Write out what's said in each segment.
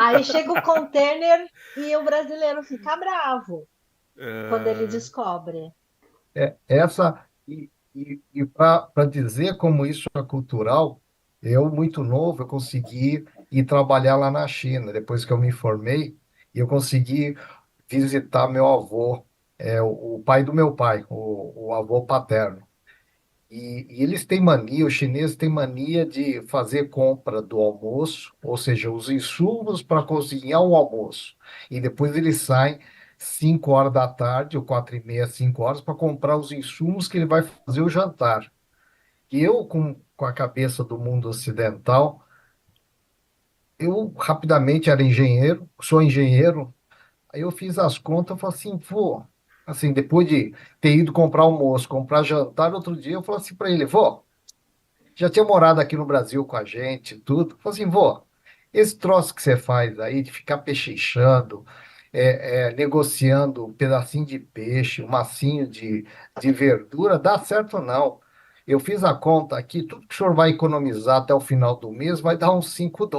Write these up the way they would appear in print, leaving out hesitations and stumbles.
Aí chega o container e o brasileiro fica bravo quando ele Ah, descobre. E para dizer como isso é cultural, eu, muito novo, eu consegui ir trabalhar lá na China. Depois que eu me formei, eu consegui visitar meu avô, o pai do meu pai, o avô paterno. E eles têm mania, os chineses têm mania de fazer compra do almoço, ou seja, os insumos para cozinhar o almoço. E depois eles saem 5 horas da tarde, ou 4h30, 5 horas, para comprar os insumos que ele vai fazer o jantar. E eu, com a cabeça do mundo ocidental, eu rapidamente era engenheiro, sou engenheiro, aí eu fiz as contas, eu falei assim, pô, assim, depois de ter ido comprar almoço, comprar jantar, outro dia eu falei assim para ele, vô, já tinha morado aqui no Brasil com a gente, tudo. Falei assim, vô, esse troço que você faz aí de ficar pechinchando, negociando um pedacinho de peixe, um massinho de verdura, dá certo não. Eu fiz a conta aqui, tudo que o senhor vai economizar até o final do mês vai dar uns US$ 5.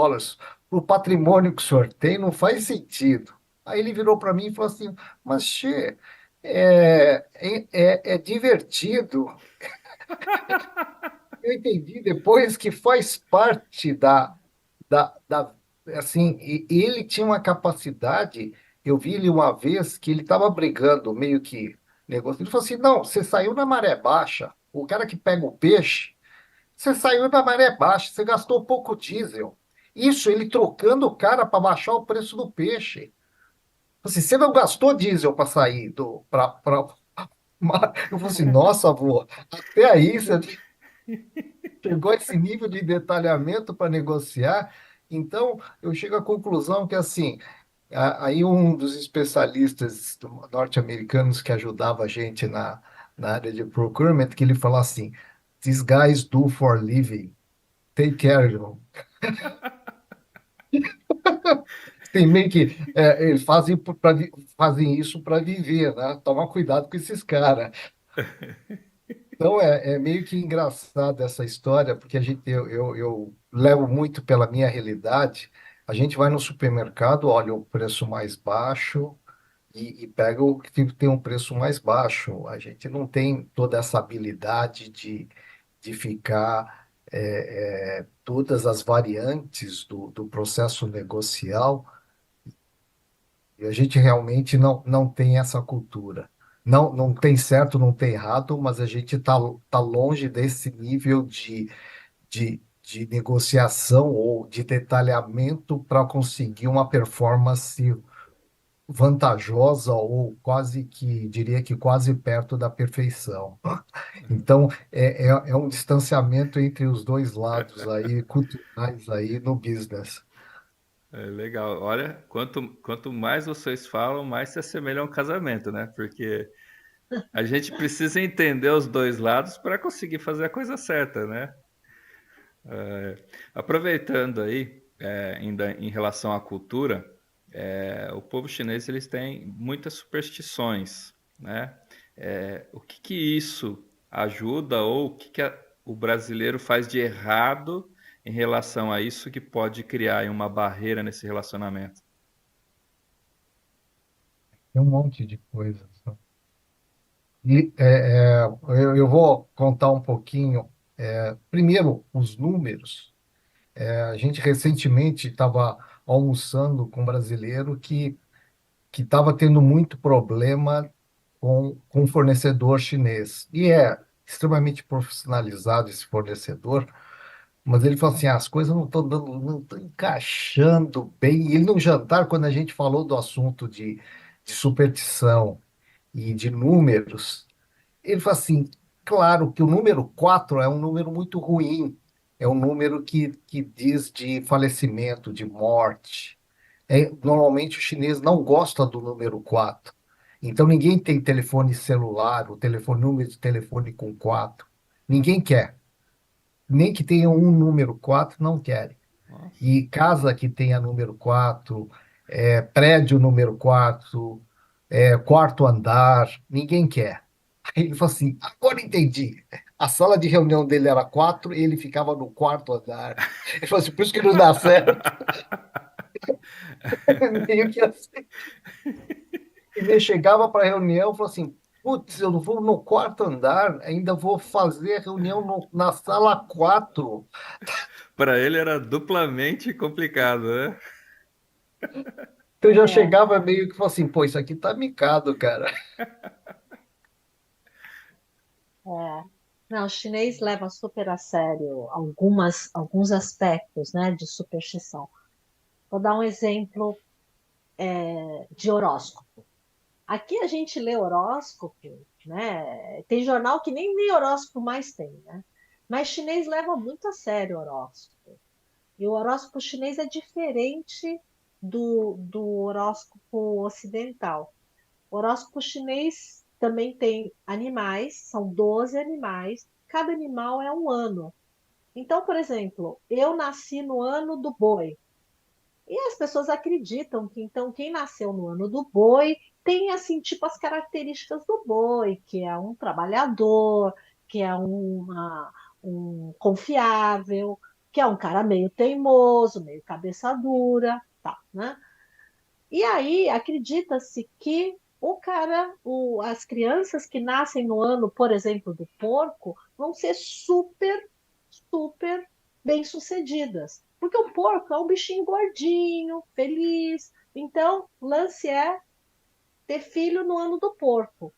O patrimônio que o senhor tem não faz sentido. Aí ele virou para mim e falou assim, mas, Che, é divertido. Eu entendi depois que faz parte assim, e ele tinha uma capacidade, eu vi ele uma vez que ele estava brigando, meio que negócio, ele falou assim, não, você saiu na maré baixa, o cara que pega o peixe, você saiu na maré baixa, você gastou pouco diesel. Isso, ele trocando o cara para baixar o preço do peixe. Assim, você não gastou diesel para sair eu falei assim, nossa, avô, até aí você chegou a esse nível de detalhamento para negociar. Então, eu chego à conclusão que, assim, aí um dos especialistas norte-americanos que ajudava a gente na área de procurement, que ele falou assim, These guys do for living, take care, irmão. Tem meio que, eles fazem isso para viver, né? Toma cuidado com esses caras. Então, é meio que engraçado essa história, porque eu levo muito pela minha realidade. A gente vai no supermercado, olha o preço mais baixo e pega o que tem um preço mais baixo. A gente não tem toda essa habilidade de ficar todas as variantes do processo negocial, e a gente realmente não tem essa cultura. Não tem certo, não tem errado, mas a gente tá longe desse nível de negociação ou de detalhamento para conseguir uma performance vantajosa ou quase que, diria que quase perto da perfeição. Então, é um distanciamento entre os dois lados aí, culturais aí no business. é legal. Olha, quanto mais vocês falam, mais se assemelha a um casamento, né? Porque a gente precisa entender os dois lados para conseguir fazer a coisa certa, né? Aproveitando aí, ainda em relação à cultura, o povo chinês eles têm muitas superstições, né? O que que isso ajuda ou o que que o brasileiro faz de errado em relação a isso que pode criar aí uma barreira nesse relacionamento? Tem um monte de coisas, né? E eu vou contar um pouquinho. Primeiro, os números. A gente recentemente estava almoçando com um brasileiro que estava tendo muito problema com um fornecedor chinês. E é extremamente profissionalizado esse fornecedor, mas ele falou assim: as coisas não estão dando, não estão encaixando bem. E ele no jantar, quando a gente falou do assunto de superstição e de números, ele fala assim: claro que o número 4 é um número muito ruim, é um número que diz de falecimento, de morte. Normalmente o chinês não gosta do número 4. Então ninguém tem telefone celular, número de telefone com 4. Ninguém quer. Nem que tenha um número 4 não querem. Nossa. E casa que tenha número 4, prédio número 4, quarto andar, ninguém quer. Aí ele falou assim: agora entendi. A sala de reunião dele era 4 e ele ficava no quarto andar. Ele falou assim: por isso que não dá certo. Meio que assim. E ele chegava para a reunião e falou assim: putz, eu não vou no quarto andar, ainda vou fazer a reunião na sala 4. Para ele era duplamente complicado, né? Então eu já É, chegava meio que falou assim: pô, isso aqui tá micado, cara. é. Não, o chinês leva super a sério alguns aspectos, né, de superstição. Vou dar um exemplo de horóscopo. Aqui a gente lê horóscopo, né? Tem jornal que nem horóscopo mais tem, né? Mas chinês leva muito a sério o horóscopo. E o horóscopo chinês é diferente do horóscopo ocidental. O horóscopo chinês também tem animais, são 12 animais, cada animal é um ano. Então, por exemplo, eu nasci no ano do boi. E as pessoas acreditam que então quem nasceu no ano do boi tem assim tipo as características do boi, que é um trabalhador, que é um confiável, que é um cara meio teimoso, meio cabeça dura, tá, né? E aí acredita-se que as crianças que nascem no ano, por exemplo, do porco, vão ser super bem-sucedidas. Porque o porco é um bichinho gordinho, feliz. Então, o lance é ter filho no ano do porco.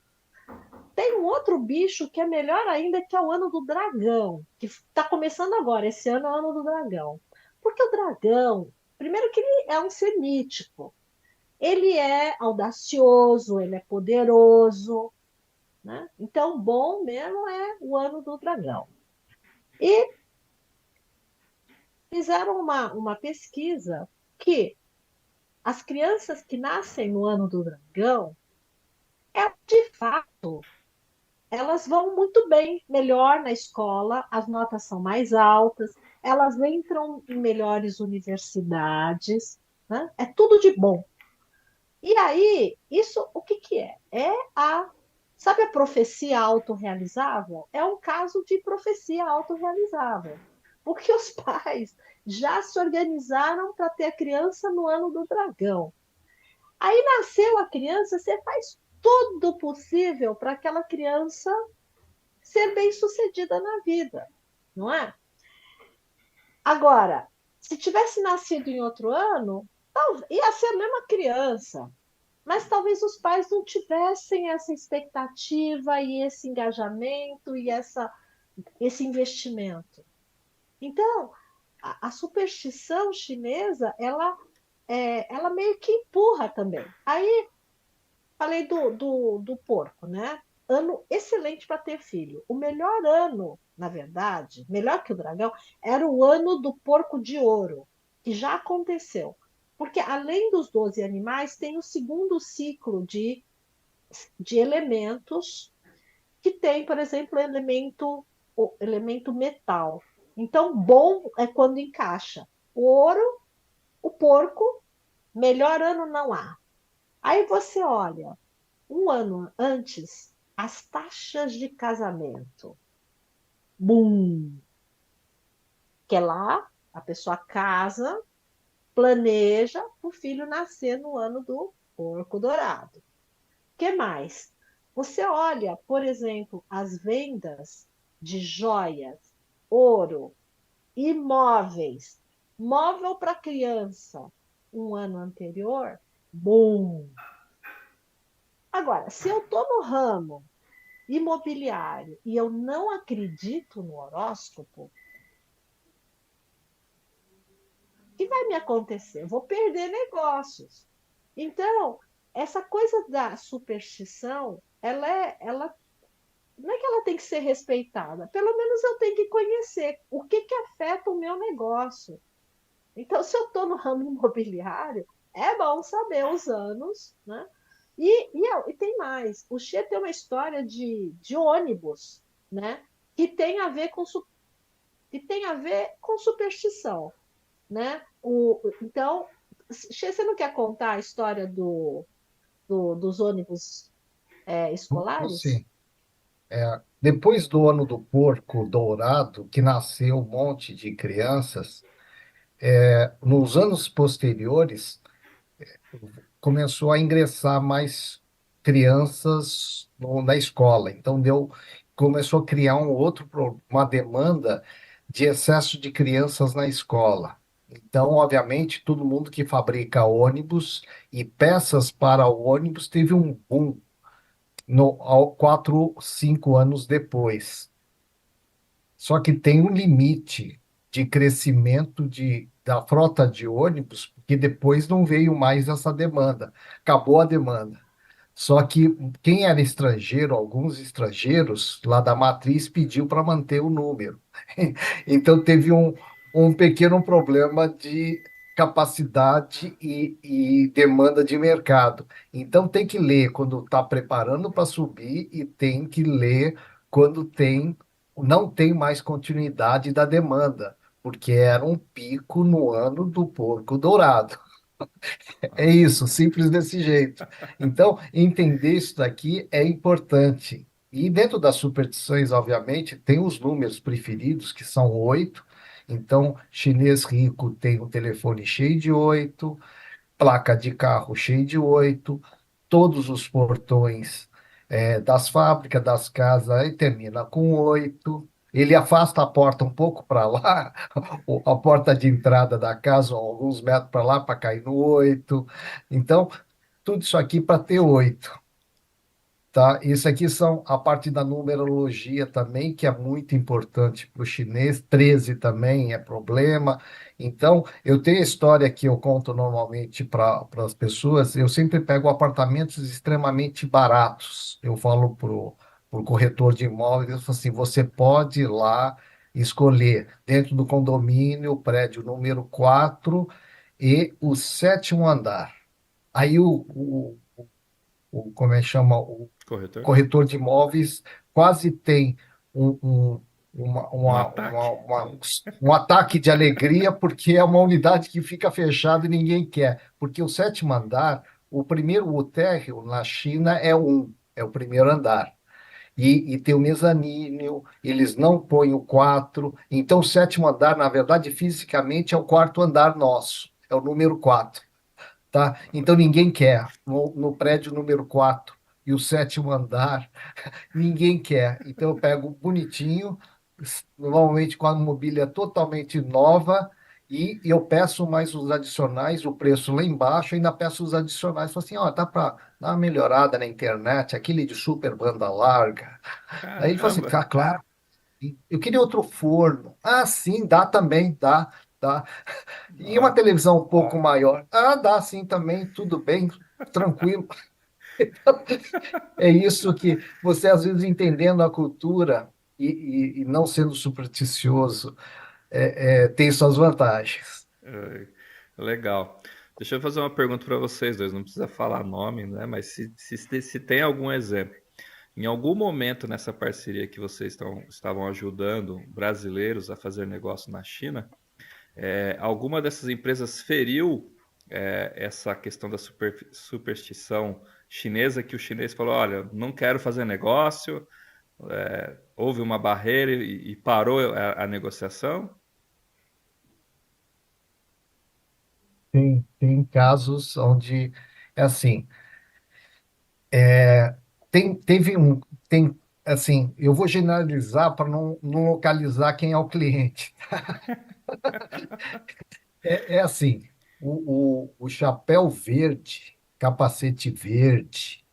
Tem um outro bicho que é melhor ainda, que é o ano do dragão, que está começando agora. Esse ano é o ano do dragão. Porque o dragão, primeiro que ele é um ser mítico, ele é audacioso, ele é poderoso, né? Então, bom mesmo é o ano do dragão. E fizeram uma pesquisa que as crianças que nascem no ano do dragão, de fato, elas vão muito bem, melhor na escola, as notas são mais altas, elas entram em melhores universidades, né? É tudo de bom. E aí, isso o que que é? Sabe a profecia autorrealizável? É um caso de profecia autorrealizável. Porque os pais já se organizaram para ter a criança no ano do dragão. Aí nasceu a criança, você faz tudo possível para aquela criança ser bem-sucedida na vida, não é? Agora, se tivesse nascido em outro ano, ia ser a mesma criança, mas talvez os pais não tivessem essa expectativa e esse engajamento e esse investimento. Então, a superstição chinesa, ela meio que empurra também. Aí, falei do porco, né? Ano excelente para ter filho. O melhor ano, na verdade, melhor que o dragão, era o ano do porco de ouro, que já aconteceu. Porque além dos 12 animais, tem o segundo ciclo de elementos que tem, por exemplo, o elemento metal. Então, bom é quando encaixa. O ouro, o porco, melhor ano não há. Aí você olha, um ano antes, as taxas de casamento. Bum! Que é lá, a pessoa casa, planeja o filho nascer no ano do porco dourado. Que mais? Você olha, por exemplo, as vendas de joias, ouro, imóveis, móvel para criança, um ano anterior, bom. Agora, se eu estou no ramo imobiliário e eu não acredito no horóscopo, o que vai me acontecer? Eu vou perder negócios. Então, essa coisa da superstição, ela não é que ela tem que ser respeitada, pelo menos eu tenho que conhecer o que afeta o meu negócio. Então, se eu estou no ramo imobiliário, é bom saber os anos, né? E tem mais. O Xê tem uma história de ônibus, né? Que tem a ver que tem a ver com superstição, né? Então, Xê, você não quer contar a história dos ônibus escolares? Sim. Depois do ano do porco dourado, que nasceu um monte de crianças, Nos anos posteriores, começou a ingressar mais crianças na escola. Então começou a criar uma demanda de excesso de crianças na escola. Então, obviamente, todo mundo que fabrica ônibus e peças para o ônibus teve um boom 4, 5 anos depois. Só que tem um limite de crescimento da frota de ônibus, porque depois não veio mais essa demanda, acabou a demanda. Só que quem era estrangeiro, alguns estrangeiros lá da matriz pediu para manter o número. Então teve um pequeno problema de capacidade e demanda de mercado. Então tem que ler quando está preparando para subir e tem que ler quando não tem mais continuidade da demanda, porque era um pico no ano do porco dourado. É isso, simples desse jeito. Então, entender isso daqui é importante. E dentro das superstições, obviamente, tem os números preferidos, que são 8. Então, chinês rico tem um telefone cheio de 8, placa de carro cheio de 8, todos os portões das fábricas, das casas, aí termina com 8. Ele afasta a porta um pouco para lá, a porta de entrada da casa, alguns metros para lá, para cair no 8. Então, tudo isso aqui para ter 8. Tá? Isso aqui são a parte da numerologia também, que é muito importante para o chinês. 13 também é problema. Então, eu tenho a história que eu conto normalmente para as pessoas. Eu sempre pego apartamentos extremamente baratos. Eu falo para o corretor de imóveis, eu falo assim, você pode ir lá escolher dentro do condomínio, o prédio número 4 e o sétimo andar. Aí como é que chama? Corretor? Corretor de imóveis quase tem um, um, Um ataque. um ataque de alegria, porque é uma unidade que fica fechada e ninguém quer. Porque o sétimo andar, o térreo na China é o primeiro andar. E tem o mezanino, eles não põem o 4. Então, o sétimo andar, na verdade, fisicamente é o quarto andar nosso, é o número 4, tá? Então ninguém quer. No prédio número 4 e o sétimo andar, ninguém quer. Então eu pego bonitinho, normalmente com a mobília totalmente nova, e eu peço mais os adicionais, o preço lá embaixo, ainda peço os adicionais. Falo assim, ó, dá para dar uma melhorada na internet, aquele de super banda larga. Aí ele fala assim, Caramba! ah, claro, eu queria outro forno. Ah, sim, dá também, dá. Dá. E uma Nossa. televisão um pouco maior? Ah, dá sim também, tudo bem, tranquilo. É isso que você, às vezes, entendendo a cultura e não sendo supersticioso, tem suas vantagens. É, legal. Deixa eu fazer uma pergunta para vocês dois. Não precisa falar nome, né? Mas se tem algum exemplo. Em algum momento nessa parceria que vocês estavam ajudando brasileiros a fazer negócio na China, alguma dessas empresas feriu essa questão da superstição chinesa, que o chinês falou, olha, não quero fazer negócio, houve uma barreira e parou a negociação? Tem casos onde é assim, teve assim, eu vou generalizar para não localizar quem é o cliente. É assim, o chapéu verde, capacete verde,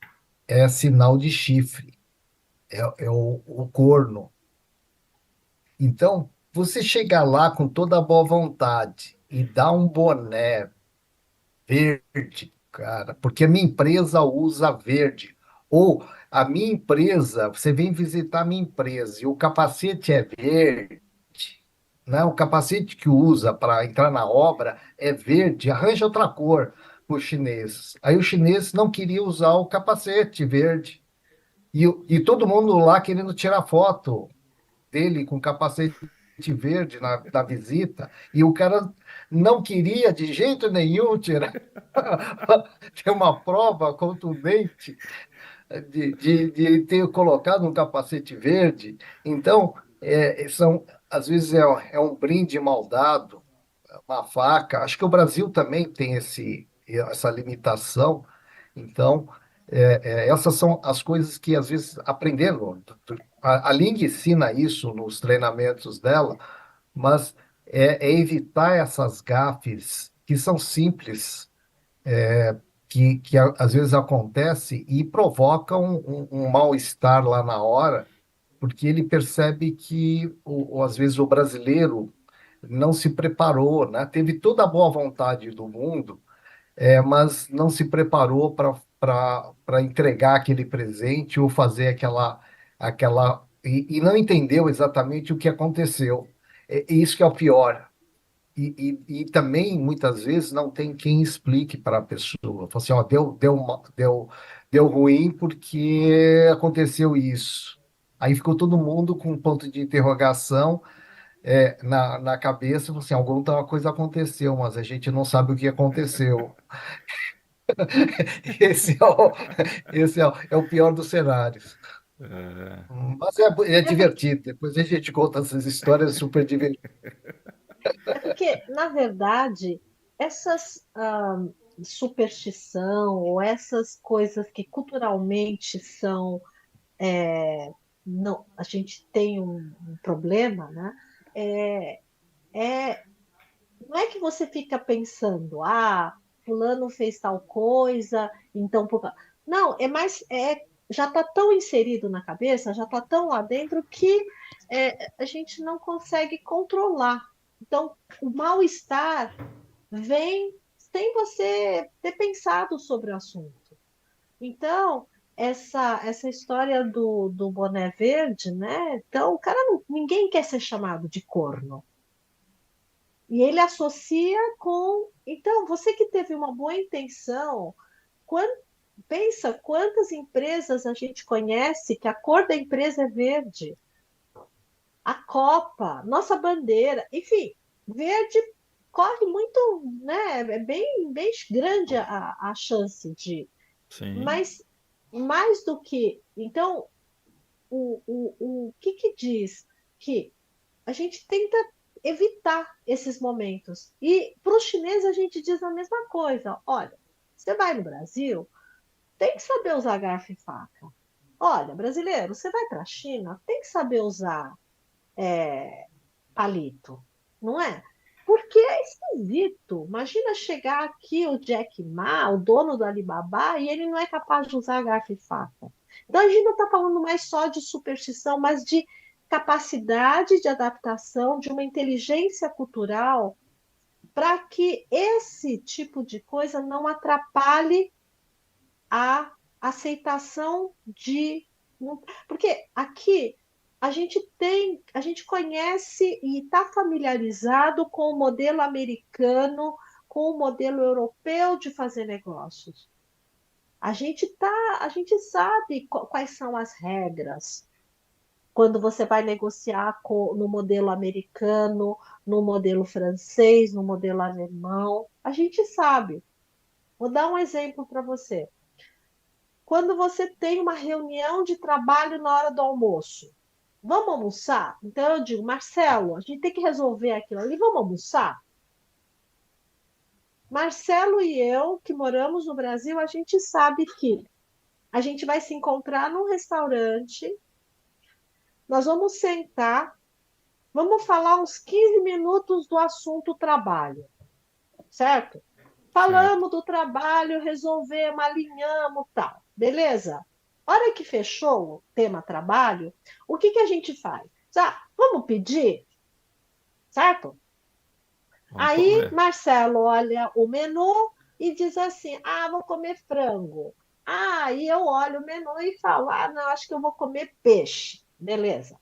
é sinal de chifre, é o corno. Então, você chegar lá com toda a boa vontade e dar um boné verde, cara, porque a minha empresa usa verde. Ou a minha empresa, você vem visitar a minha empresa e o capacete é verde, né? O capacete que usa para entrar na obra é verde, arranja outra cor para o chinês. Aí o chinês não queria usar o capacete verde. E todo mundo lá querendo tirar foto dele com capacete verde na visita, e o cara não queria de jeito nenhum tirar. Ter uma prova contundente de ele ter colocado um capacete verde. Então, às vezes é um brinde mal dado, uma faca. Acho que o Brasil também tem essa limitação. Então, essas são as coisas que às vezes aprendendo. A Ling ensina isso nos treinamentos dela, mas é evitar essas gafes que são simples, que às vezes acontece e provocam um mal-estar lá na hora, porque ele percebe que, às vezes, o brasileiro não se preparou, né? Teve toda a boa vontade do mundo, mas não se preparou para entregar aquele presente ou fazer e não entendeu exatamente o que aconteceu. Isso que é o pior. E também, muitas vezes, não tem quem explique para a pessoa. Fala assim, ó, deu ruim porque aconteceu isso. Aí ficou todo mundo com um ponto de interrogação na cabeça, falou assim, alguma coisa aconteceu, mas a gente não sabe o que aconteceu. Esse é o pior dos cenários. É, Mas é divertido. Depois a gente conta essas histórias super divertidas. É porque, na verdade, essas superstição ou essas coisas que culturalmente são, não, a gente tem um problema, né? É, é, não é que você fica pensando, fulano fez tal coisa, então não, é mais, já está tão inserido na cabeça, já está tão lá dentro que a gente não consegue controlar. Então, o mal-estar vem sem você ter pensado sobre o assunto. Então, essa história do boné verde, né? Então, o cara ninguém quer ser chamado de corno. E ele associa com. Então, você que teve uma boa intenção, quant- pensa quantas empresas a gente conhece que a cor da empresa é verde, a copa, nossa bandeira, enfim, verde corre muito, né? É bem grande a chance de. sim, Mas mais do que. Então, o que diz? Que a gente tenta evitar esses momentos. E para os chineses a gente diz a mesma coisa. Olha, você vai no Brasil, tem que saber usar garfo e faca. Olha, brasileiro, você vai para a China, tem que saber usar palito, não é? Porque é esquisito. Imagina chegar aqui o Jack Ma, o dono do Alibaba, e ele não é capaz de usar garfo e faca. Então a gente não está falando mais só de superstição, mas de capacidade de adaptação, de uma inteligência cultural, para que esse tipo de coisa não atrapalhe a aceitação de. Porque aqui a gente conhece e está familiarizado com o modelo americano, com o modelo europeu de fazer negócios. A gente sabe quais são as regras quando você vai negociar no modelo americano, no modelo francês, no modelo alemão. A gente sabe. Vou dar um exemplo para você. Quando você tem uma reunião de trabalho na hora do almoço, vamos almoçar? Então eu digo, Marcelo, a gente tem que resolver aquilo ali, vamos almoçar? Marcelo e eu, que moramos no Brasil, a gente sabe que a gente vai se encontrar num restaurante, nós vamos sentar, vamos falar uns 15 minutos do assunto trabalho, certo? certo. Falamos do trabalho, resolvemos, alinhamos, tal. Beleza? Hora que fechou o tema trabalho, o que a gente faz? Vamos pedir, certo? Vamos Aí comer. Marcelo olha o menu e diz assim: vou comer frango. Aí eu olho o menu e falo: não, acho que eu vou comer peixe. Beleza.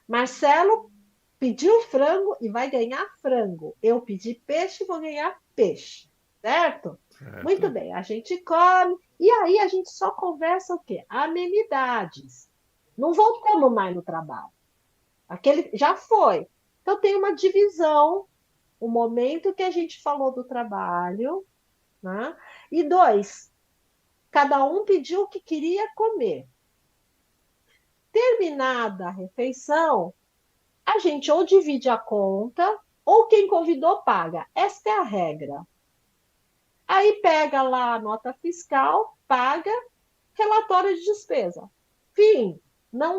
Marcelo pediu frango e vai ganhar frango. Eu pedi peixe e vou ganhar peixe. Certo? Muito Certo. bem, a gente come e aí a gente só conversa o quê? Amenidades. Não voltamos mais no trabalho. Aquele já foi. Então tem uma divisão, o momento que a gente falou do trabalho, né? E dois, cada um pediu o que queria comer. Terminada a refeição, a gente ou divide a conta, ou quem convidou paga. Esta é a regra. Aí pega lá a nota fiscal, paga, relatório de despesa. Fim. Não